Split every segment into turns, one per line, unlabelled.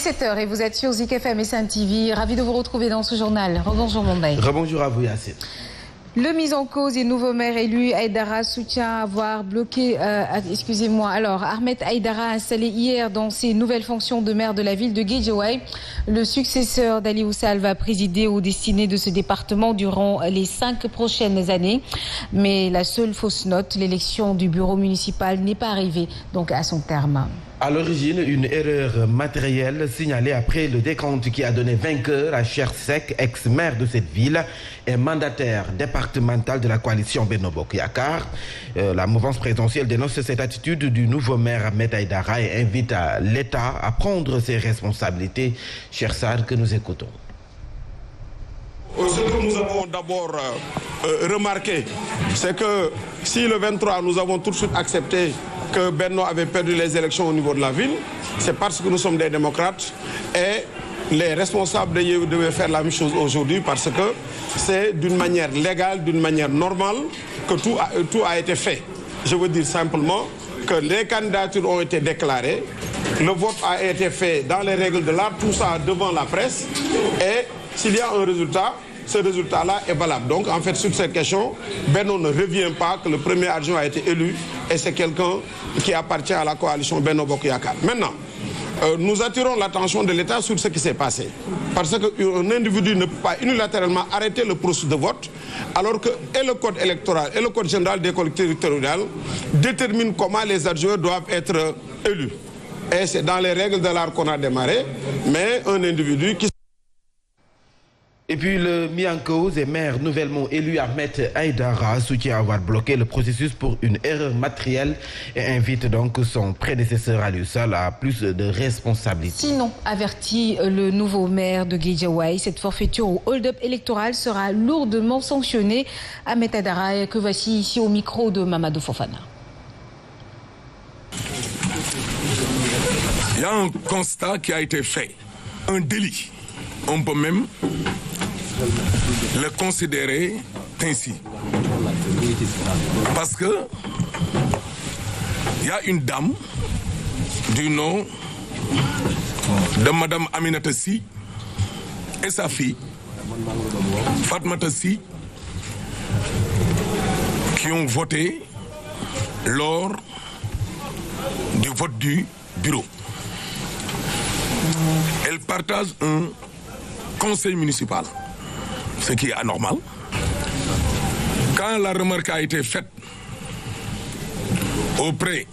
17h et vous êtes sur Zik FM et Sen TV. Ravi de vous retrouver dans ce journal. Rebonjour Mbaye.
Rebonjour à vous Yassine.
Le mise en cause et nouveau maire élu, Aïdara soutient avoir bloqué, Alors, Ahmed Aïdara installé hier dans ses nouvelles fonctions de maire de la ville de Guédiawaye. Le successeur d'Aliou Sall va présider aux destinées de ce département durant les 5 prochaines années. Mais la seule fausse note, l'élection du bureau municipal n'est pas arrivée donc à son terme.
À l'origine, une erreur matérielle signalée après le décompte qui a donné vainqueur à Cheikh Seck, ex-maire de cette ville et mandataire départemental de la coalition Benno Bokk Yakaar. La mouvance présidentielle dénonce cette attitude du nouveau maire Ahmed Aïdara et invite l'État à prendre ses responsabilités. Cheikh Sarr, que nous écoutons.
Ce que nous avons d'abord remarqué, c'est que si le 23, nous avons tout de suite accepté que Benno avait perdu les élections au niveau de la ville, c'est parce que nous sommes des démocrates et les responsables de Yewwi devaient faire la même chose aujourd'hui parce que c'est d'une manière légale, d'une manière normale que tout a été fait. Je veux dire simplement que les candidatures ont été déclarées, le vote a été fait dans les règles de l'art, tout ça devant la presse et s'il y a un résultat, ce résultat-là est valable. Donc, en fait, sur cette question, Benno ne revient pas que le premier adjoint a été élu et c'est quelqu'un qui appartient à la coalition Benno Bokk Yakaar. Maintenant, nous attirons l'attention de l'État sur ce qui s'est passé. Parce qu'un individu ne peut pas unilatéralement arrêter le processus de vote alors que et le code électoral et le code général des collectivités territoriales déterminent comment les adjoints doivent être élus. Et c'est dans les règles de l'art qu'on a démarré, mais un individu qui...
Et puis le mis en cause et maire nouvellement élu Ahmed Aïdara soutient avoir bloqué le processus pour une erreur matérielle et invite donc son prédécesseur Aliou Sall à plus de responsabilités.
Sinon, avertit le nouveau maire de Guédiawaye, cette forfaiture au hold-up électoral sera lourdement sanctionnée. Ahmed Aïdara, que voici ici au micro de Mamadou Fofana.
Il y a un constat qui a été fait, un délit. On peut même le considérer ainsi. Parce que il y a une dame du nom de Madame Aminata Sy et sa fille Fatmata Sy qui ont voté lors du vote du bureau. Elles partagent un conseil municipal, ce qui est anormal. Quand la remarque a été faite auprès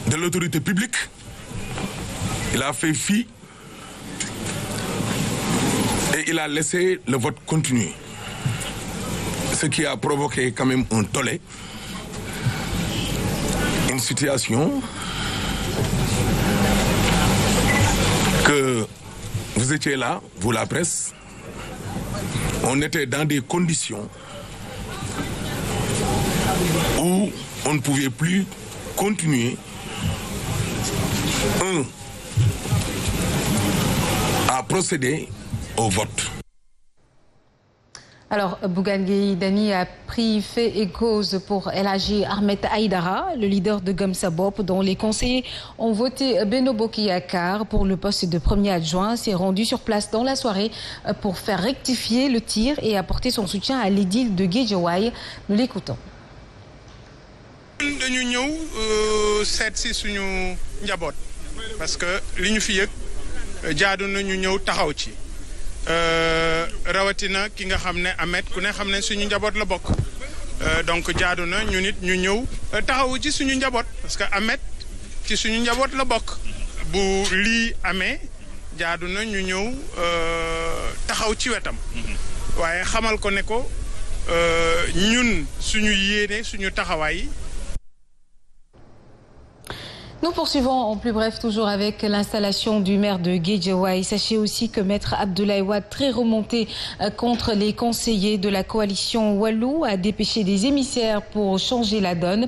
de l'autorité publique, il a fait fi et il a laissé le vote continuer. Ce qui a provoqué quand même un tollé, une situation que vous étiez là, vous la presse, on était dans des conditions où on ne pouvait plus continuer à procéder au vote.
Alors, Bougane Gueye Dany a pris fait et cause pour El Hadji Ahmed Aïdara, le leader de Gëm Sa Bopp, dont les conseillers ont voté Benno Bokk Yakaar pour le poste de premier adjoint, s'est rendu sur place dans la soirée pour faire rectifier le tir et apporter son soutien à l'édile de Guédiawaye. Nous l'écoutons.
dañu ñëw seet si suñu njaboot parce que li ñu fi yëg jaadu na ñu ñëw taxaw ci. rawatina ki nga xam ne Ahmed ku ne xam ne suñu njaboot la bokk donc jaadu na ñu nit ñu ñëw taxawu ci suñu njaboot parce que Ahmed ci suñu njaboot la bokk bu lii amee jaadu na ñu ñëw taxaw ci wetam waaye xamal ko ne ko ñun suñu yéene suñu taxawaay.
Nous poursuivons en plus bref toujours avec l'installation du maire de Guédiawaye. Sachez aussi que Maître Abdoulaye Wade, très remonté contre les conseillers de la coalition Wallu, a dépêché des émissaires pour changer la donne.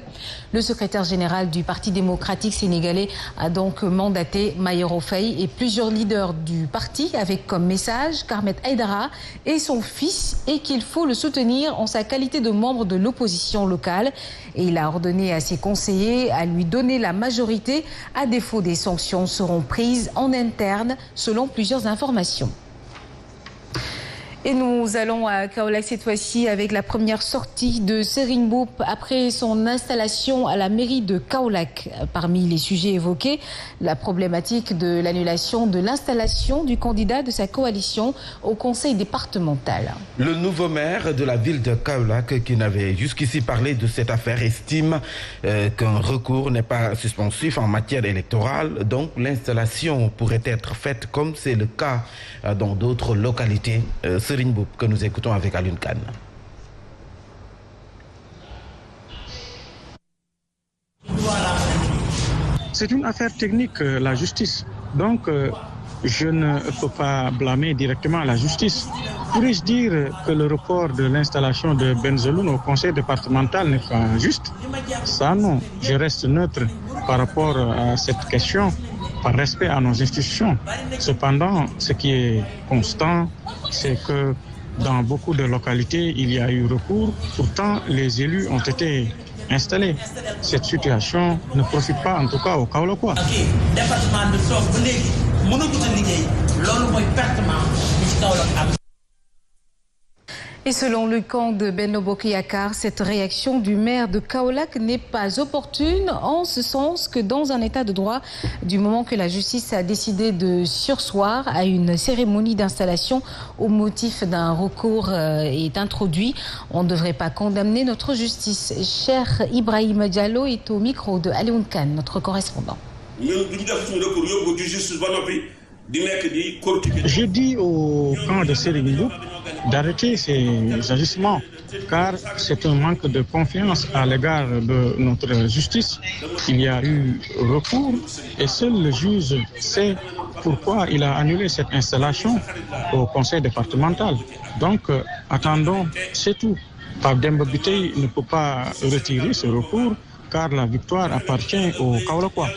Le secrétaire général du Parti démocratique sénégalais a donc mandaté Mayoro Faye et plusieurs leaders du parti avec comme message qu'Ahmed Aïdara est son fils et qu'il faut le soutenir en sa qualité de membre de l'opposition locale. Et il a ordonné à ses conseillers à lui donner la majorité autorités. À défaut, des sanctions seront prises en interne, selon plusieurs informations. Et nous allons à Kaolack cette fois-ci avec la première sortie de Serigne Mboup après son installation à la mairie de Kaolack. Parmi les sujets évoqués, la problématique de l'annulation de l'installation du candidat de sa coalition au conseil départemental.
Le nouveau maire de la ville de Kaolack, qui n'avait jusqu'ici parlé de cette affaire, estime qu'un recours n'est pas suspensif en matière électorale. Donc l'installation pourrait être faite comme c'est le cas dans d'autres localités. Serigne Mboup, que nous écoutons avec Alioune Kane.
C'est une affaire technique, la justice. Donc, je ne peux pas blâmer directement la justice. Pourrais-je dire que le report de l'installation de Benzeloun au conseil départemental n'est pas juste? Ça, non. Je reste neutre par rapport à cette question, par respect à nos institutions. Cependant, ce qui est constant, c'est que dans beaucoup de localités, il y a eu recours. Pourtant, les élus ont été installés. Cette situation ne profite pas, en tout cas, aux Kaolackois.
Et selon le camp de Benno Bokk Yakaar, cette réaction du maire de Kaolack n'est pas opportune, en ce sens que dans un état de droit, du moment que la justice a décidé de surseoir à une cérémonie d'installation au motif d'un recours est introduit, on ne devrait pas condamner notre justice. Cher Ibrahim Diallo est au micro de Alioune Kane, notre correspondant.
Je dis au camp de Serigne Mboup d'arrêter ces agissements, car c'est un manque de confiance à l'égard de notre justice. Il y a eu recours et seul le juge sait pourquoi il a annulé cette installation au conseil départemental. Donc, attendons, c'est tout. Pape Demba Bitèye ne peut pas retirer ce recours, car la victoire appartient aux Kaolackois.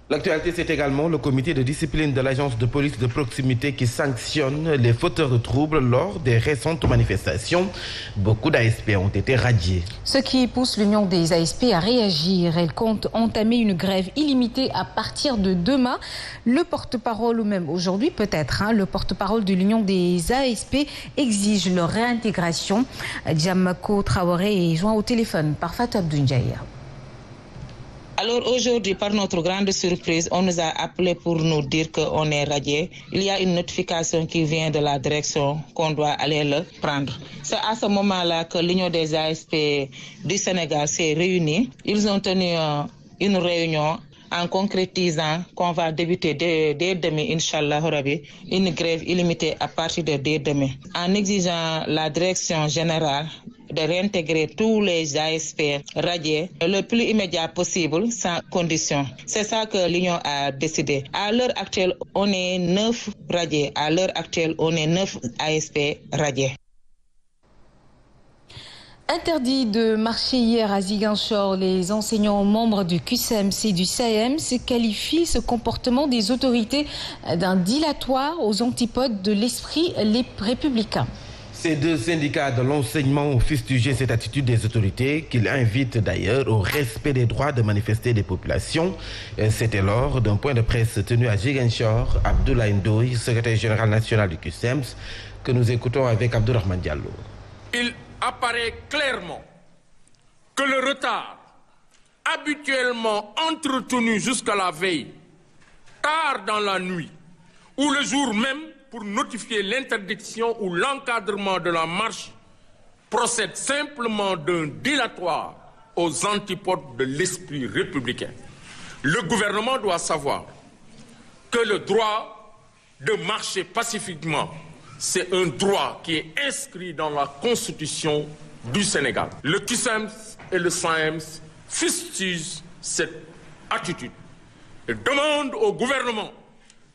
L'actualité, c'est également le comité de discipline de l'agence de police de proximité qui sanctionne les fauteurs de troubles lors des récentes manifestations. Beaucoup d'ASP ont été radiés.
Ce qui pousse l'Union des ASP à réagir. Elle compte entamer une grève illimitée à partir de demain. Le porte-parole, ou même aujourd'hui peut-être, le porte-parole de l'Union des ASP exige leur réintégration. Djamako Traoré est joint au téléphone par Fatou Abdou Ndiaye.
Alors aujourd'hui, par notre grande surprise, on nous a appelé pour nous dire qu'on est radié. Il y a une notification qui vient de la direction qu'on doit aller le prendre. C'est à ce moment-là que l'Union des ASP du Sénégal s'est réunie. Ils ont tenu une réunion en concrétisant qu'on va débuter dès demain, Inch'Allah Rabbi, une grève illimitée à partir de dès demain. En exigeant la direction générale de réintégrer tous les ASP radiés le plus immédiat possible, sans condition. C'est ça que l'Union a décidé. À l'heure actuelle, on est 9 radiés. À l'heure actuelle, on est 9 ASP radiés.
Interdit de marcher hier à Ziguinchor, les enseignants membres du QSEMS et du SAEMS qualifient ce comportement des autorités d'un dilatoire aux antipodes de l'esprit républicain.
Ces deux syndicats de l'enseignement ont fustigé cette attitude des autorités qu'ils invitent d'ailleurs au respect des droits de manifester des populations. C'était lors d'un point de presse tenu à Ziguinchor. Abdoulaye Ndoye, secrétaire général national du QSEMS, que nous écoutons avec Abdourahmane Diallo.
Il apparaît clairement que le retard habituellement entretenu jusqu'à la veille, tard dans la nuit ou le jour même, pour notifier l'interdiction ou l'encadrement de la marche procède simplement d'un dilatoire aux antipodes de l'esprit républicain. Le gouvernement doit savoir que le droit de marcher pacifiquement, c'est un droit qui est inscrit dans la Constitution du Sénégal. Le QSEMS et le SAEMS fustigent cette attitude et demandent au gouvernement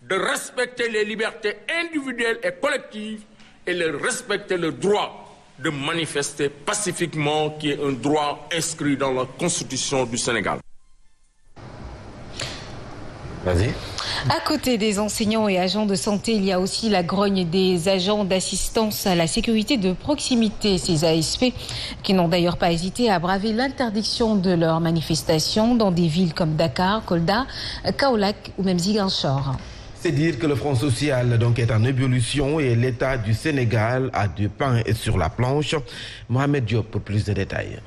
de respecter les libertés individuelles et collectives et de respecter le droit de manifester pacifiquement, qui est un droit inscrit dans la Constitution du Sénégal.
Vas-y.
À côté des enseignants et agents de santé, il y a aussi la grogne des agents d'assistance à la sécurité de proximité, ces ASP, qui n'ont d'ailleurs pas hésité à braver l'interdiction de leurs manifestations dans des villes comme Dakar, Kolda, Kaolack ou même Ziguinchor.
C'est dire que le Front social donc est en ébullition et l'État du Sénégal a du pain sur la planche. Mohamed Diop pour plus de détails.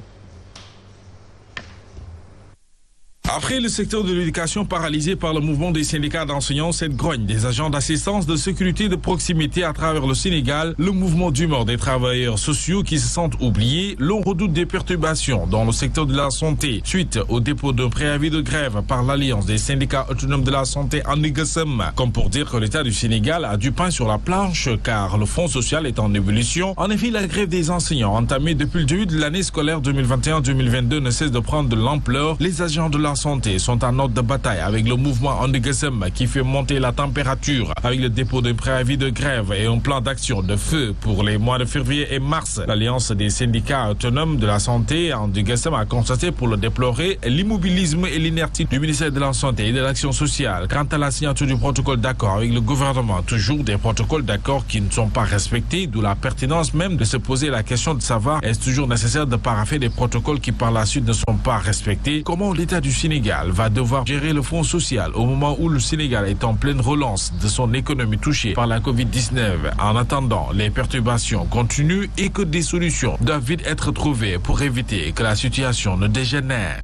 Après le secteur de l'éducation paralysé par le mouvement des syndicats d'enseignants, cette grogne des agents d'assistance de sécurité de proximité à travers le Sénégal, le mouvement d'humeur des travailleurs sociaux qui se sentent oubliés, l'on redoute des perturbations dans le secteur de la santé suite au dépôt d'un préavis de grève par l'Alliance des syndicats autonomes de la santé en Négacem. Comme pour dire que l'État du Sénégal a du pain sur la planche car le Front social est en ébullition. En effet, la grève des enseignants entamée depuis le début de l'année scolaire 2021-2022 ne cesse de prendre de l'ampleur. Les agents de la santé sont en ordre de bataille avec le mouvement Andegesem qui fait monter la température avec le dépôt d'un préavis de grève et un plan d'action de feu pour les mois de février et mars. L'Alliance des syndicats autonomes de la santé Andegesem a constaté pour le déplorer l'immobilisme et l'inertie du ministère de la Santé et de l'Action sociale quant à la signature du protocole d'accord avec le gouvernement. Toujours des protocoles d'accord qui ne sont pas respectés, d'où la pertinence même de se poser la question de savoir est-ce toujours nécessaire de paraffer des protocoles qui par la suite ne sont pas respectés. Comment l'État du Sénégal va devoir gérer le fonds social au moment où le Sénégal est en pleine relance de son économie touchée par la Covid-19. En attendant, les perturbations continuent et que des solutions doivent vite être trouvées pour éviter que la situation ne dégénère.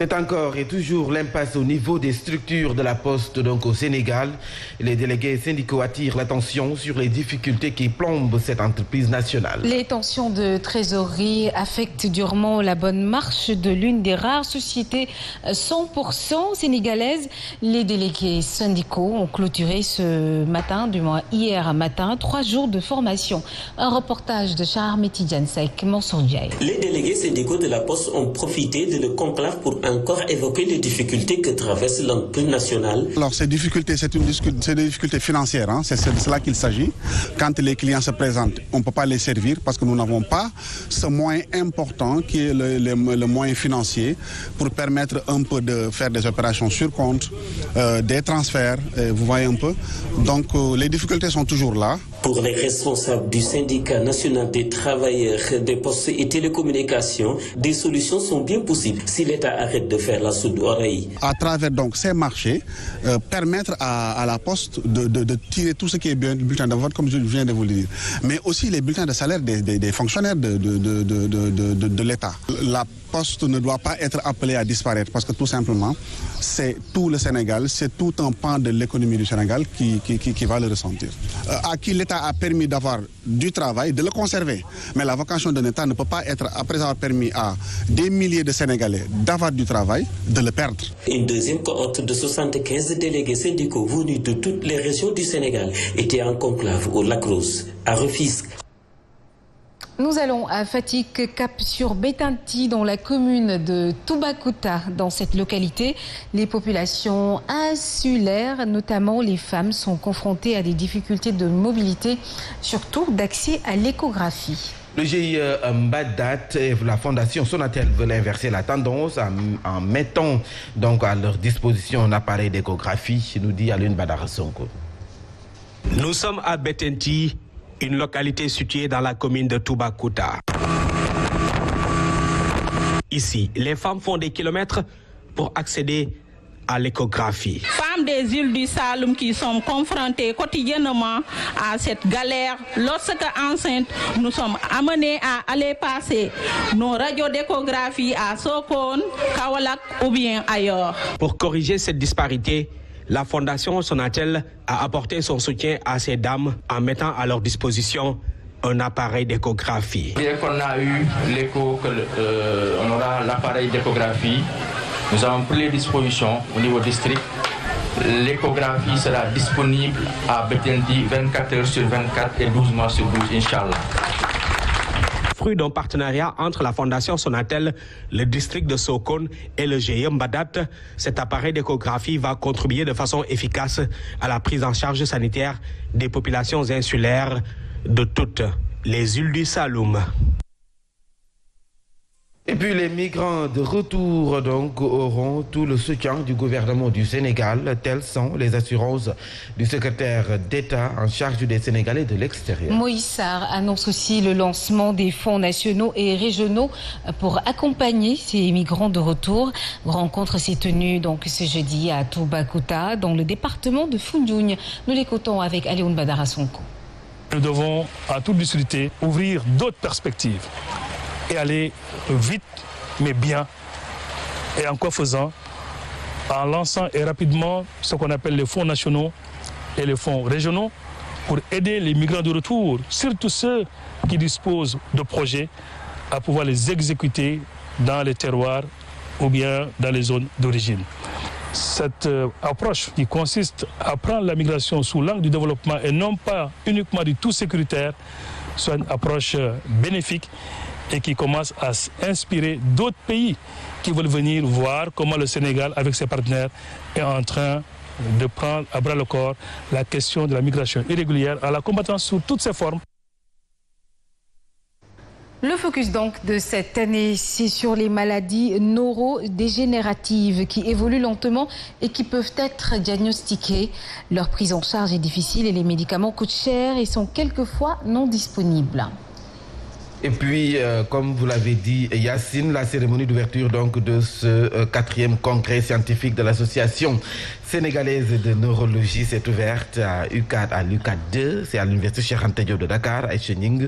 C'est encore et toujours l'impasse au niveau des structures de la Poste donc au Sénégal. Les délégués syndicaux attirent l'attention sur les difficultés qui plombent cette entreprise nationale.
Les tensions de trésorerie affectent durement la bonne marche de l'une des rares sociétés 100% sénégalaises. Les délégués syndicaux ont clôturé ce matin, du moins hier matin, 3 jours de formation. Un reportage de Charmeti Diansek, Mansour Diaye.
Les délégués syndicaux de la Poste ont profité de le conclave pour encore évoquer les difficultés que traverse l'entreprise nationale.
Alors ces difficultés, c'est des difficultés financières, hein. C'est de cela qu'il s'agit. Quand les clients se présentent, on ne peut pas les servir parce que nous n'avons pas ce moyen important qui est le moyen financier pour permettre un peu de faire des opérations sur compte, des transferts, vous voyez un peu. Donc les difficultés sont toujours là.
Pour les responsables du syndicat national des travailleurs des postes et télécommunications, des solutions sont bien possibles si l'État arrête de faire la sourde oreille.
À travers donc ces marchés, permettre à la Poste de tirer tout ce qui est bulletin de vote, comme je viens de vous le dire, mais aussi les bulletins de salaire des fonctionnaires de l'État. La Poste ne doit pas être appelée à disparaître parce que tout simplement, c'est tout le Sénégal, c'est tout un pan de l'économie du Sénégal qui va le ressentir. À qui l'État a permis d'avoir du travail, de le conserver. Mais la vocation d'un État ne peut pas être, après avoir permis à des milliers de Sénégalais d'avoir du travail, de le perdre.
Une deuxième cohorte de 75 délégués syndicaux venus de toutes les régions du Sénégal était en conclave au Lac-Rose, à Rufisque.
Nous allons à Fatick, cap sur Bettenty, dans la commune de Toubacouta. Dans cette localité, les populations insulaires, notamment les femmes, sont confrontées à des difficultés de mobilité, surtout d'accès à l'échographie.
Le GIE Mbadat et la Fondation Sonatel veulent inverser la tendance en mettant donc à leur disposition un appareil d'échographie, nous dit Alun Badara Sonko.
Nous sommes à Bettenty, une localité située dans la commune de Toubacouta. Ici, les femmes font des kilomètres pour accéder à l'échographie.
Femmes des îles du Saloum qui sont confrontées quotidiennement à cette galère. Lorsque enceintes, nous sommes amenés à aller passer nos radios d'échographie à Sokone, Kaolack ou bien ailleurs.
Pour corriger cette disparité, la Fondation Sonatel a apporté son soutien à ces dames en mettant à leur disposition un appareil d'échographie.
Dès qu'on a eu l'écho, on aura l'appareil d'échographie, nous avons pris les dispositions au niveau district. L'échographie sera disponible à Bettenty 24 heures sur 24 et 12 mois sur 12, Inch'Allah.
Fruit d'un partenariat entre la Fondation Sonatel, le district de Sokone et le GIE Mbadat, cet appareil d'échographie va contribuer de façon efficace à la prise en charge sanitaire des populations insulaires de toutes les îles du Saloum.
Et puis les migrants de retour donc auront tout le soutien du gouvernement du Sénégal. Telles sont les assurances du secrétaire d'État en charge des Sénégalais de l'extérieur.
Moïse Sarr annonce aussi le lancement des fonds nationaux et régionaux pour accompagner ces migrants de retour. Rencontre s'est tenue donc ce jeudi à Toubacouta dans le département de Foundiougne. Nous l'écoutons avec Alioune Badara Sonko.
Nous devons à toute lucidité ouvrir d'autres perspectives et aller vite, mais bien, et en quoi faisant, en lançant et rapidement ce qu'on appelle les fonds nationaux et les fonds régionaux pour aider les migrants de retour, surtout ceux qui disposent de projets, à pouvoir les exécuter dans les terroirs ou bien dans les zones d'origine. Cette approche qui consiste à prendre la migration sous l'angle du développement et non pas uniquement du tout sécuritaire, soit une approche bénéfique et qui commence à inspirer d'autres pays qui veulent venir voir comment le Sénégal, avec ses partenaires, est en train de prendre à bras le corps la question de la migration irrégulière en la combattant sous toutes ses formes.
Le focus donc de cette année, c'est sur les maladies neurodégénératives qui évoluent lentement et qui peuvent être diagnostiquées. Leur prise en charge est difficile et les médicaments coûtent cher et sont quelquefois non disponibles.
Et puis, comme vous l'avez dit, Yacine, la cérémonie d'ouverture donc de ce 4e congrès scientifique de l'association sénégalaise de neurologie s'est ouverte à l'UCAD 2, c'est à l'université Cheikh Anta Diop de Dakar, à Chening.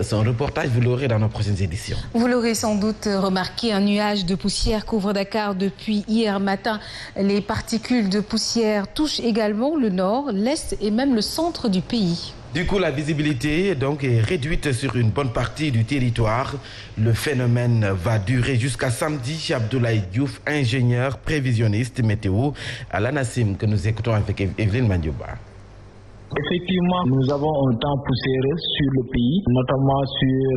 Son reportage, vous l'aurez dans nos prochaines éditions.
Vous l'aurez sans doute remarqué, un nuage de poussière couvre Dakar depuis hier matin. Les particules de poussière touchent également le nord, l'est et même le centre du pays.
Du coup, la visibilité donc est réduite sur une bonne partie du territoire. Le phénomène va durer jusqu'à samedi. Abdoulaye Diouf, ingénieur prévisionniste météo à l'ANACIM, que nous écoutons avec Evelyne Mandioba.
Effectivement, nous avons un temps poussiéreux sur le pays, notamment sur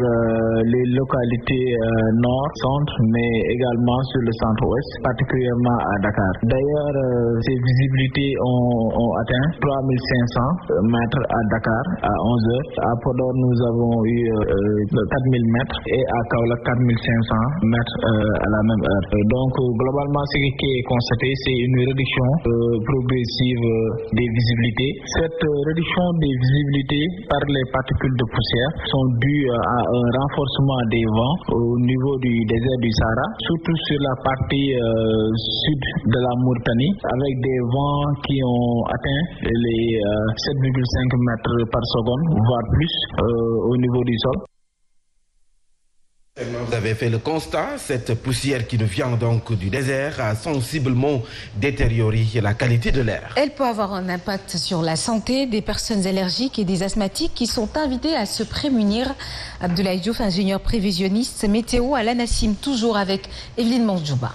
les localités nord, centre, mais également sur le centre-ouest, particulièrement à Dakar. D'ailleurs, ces visibilités ont atteint 3500 mètres à Dakar à 11h. À Podor, nous avons eu 4000 mètres et à Kaolack 4500 mètres à la même heure. Donc, globalement, ce qui est constaté, c'est une réduction progressive des visibilités. Cette réduction des visibilités par les particules de poussière sont dues à un renforcement des vents au niveau du désert du Sahara, surtout sur la partie sud de la Mauritanie, avec des vents qui ont atteint les 7,5 mètres par seconde, voire plus au niveau du sol.
Vous avez fait le constat, cette poussière qui nous vient donc du désert a sensiblement détérioré la qualité de l'air.
Elle peut avoir un impact sur la santé des personnes allergiques et des asthmatiques qui sont invités à se prémunir. Abdoulaye Diouf, ingénieur prévisionniste météo à l'ANACIM, toujours avec Evelyne Mandjouba.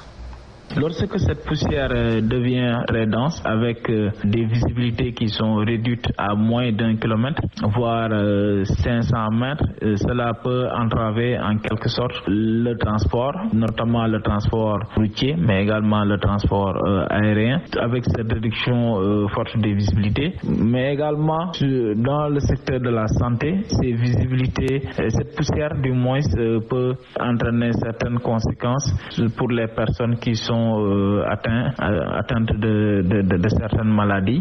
Lorsque cette poussière devient très dense, avec des visibilités qui sont réduites à moins d'1 kilomètre, voire 500 mètres, cela peut entraver en quelque sorte le transport, notamment le transport routier, mais également le transport aérien, avec cette réduction forte des visibilités. Mais également dans le secteur de la santé, ces visibilités, cette poussière du moins peut entraîner certaines conséquences pour les personnes qui sont atteintes de certaines maladies.